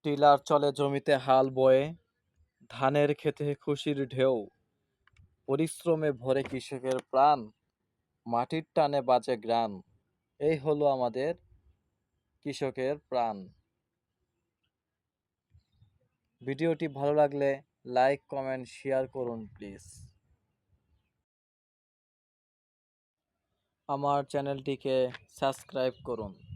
Tiller চলে জমিতে হাল বয়ে, ধানের ক্ষেতে খুশির ঢেউ, পরিশ্রমে ভরে কৃষকের প্রাণ, মাটির টানে বাজে গ্রান। এই হলো আমাদের কৃষকের প্রাণ। ভিডিওটি ভালো লাগলে লাইক, কমেন্ট, শেয়ার করুন প্লিজ। আমার চ্যানেলটিকে সাবস্ক্রাইব করুন।